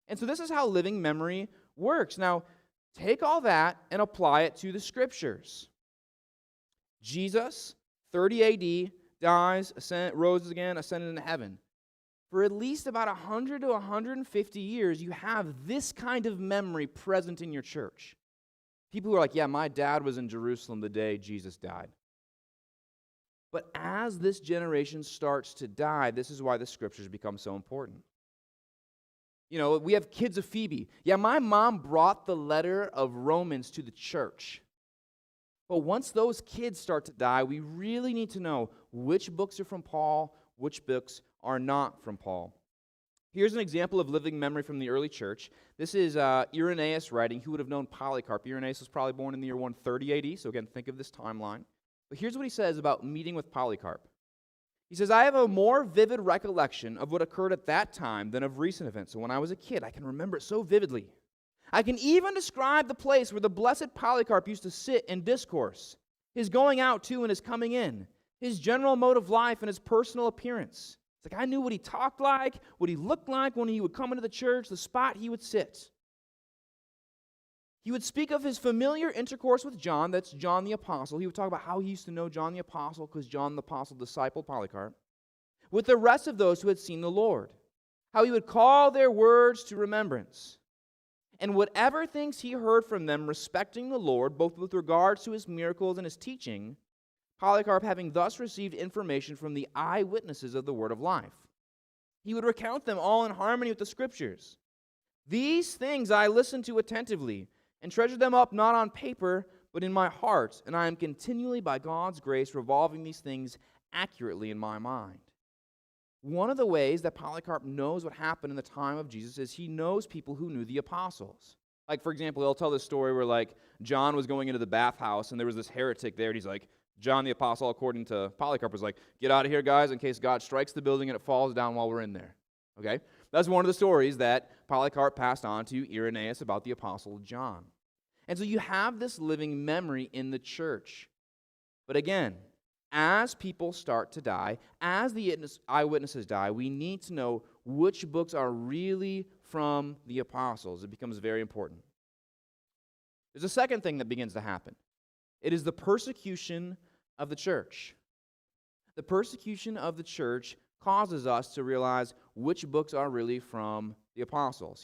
And so this is how living memory works. Now, take all that and apply it to the Scriptures. Jesus, 30 AD, dies, rose again, ascended into heaven. For at least about 100 to 150 years, you have this kind of memory present in your church. People who are like, yeah, my dad was in Jerusalem the day Jesus died. But as this generation starts to die, this is why the Scriptures become so important. You know, we have kids of Phoebe. Yeah, my mom brought the letter of Romans to the church. But once those kids start to die, we really need to know which books are from Paul, which books are not from Paul. Here's an example of living memory from the early church. This is Irenaeus writing. Who would have known Polycarp? Irenaeus was probably born in the year 130 AD, so again, think of this timeline. But here's what he says about meeting with Polycarp. He says, I have a more vivid recollection of what occurred at that time than of recent events. So when I was a kid, I can remember it so vividly. I can even describe the place where the blessed Polycarp used to sit and discourse, his going out to and his coming in, his general mode of life and his personal appearance. It's like I knew what he talked like, what he looked like when he would come into the church, the spot he would sit. He would speak of his familiar intercourse with John, that's John the Apostle. He would talk about how he used to know John the Apostle because John the Apostle discipled Polycarp, with the rest of those who had seen the Lord, how he would call their words to remembrance. And whatever things he heard from them respecting the Lord, both with regards to his miracles and his teaching, Polycarp having thus received information from the eyewitnesses of the word of life, he would recount them all in harmony with the Scriptures. These things I listened to attentively, and treasured them up not on paper, but in my heart, and I am continually by God's grace revolving these things accurately in my mind. One of the ways that Polycarp knows what happened in the time of Jesus is he knows people who knew the apostles. Like, for example, he'll tell this story where, like, John was going into the bathhouse, and there was this heretic there, and he's like, John the Apostle, according to Polycarp, was like, get out of here, guys, in case God strikes the building and it falls down while we're in there. Okay? That's one of the stories that Polycarp passed on to Irenaeus about the Apostle John. And so you have this living memory in the church. But again, as people start to die, as the eyewitnesses die, we need to know which books are really from the apostles. It becomes very important. There's a second thing that begins to happen. It is the persecution of the church. The persecution of the church causes us to realize which books are really from the apostles.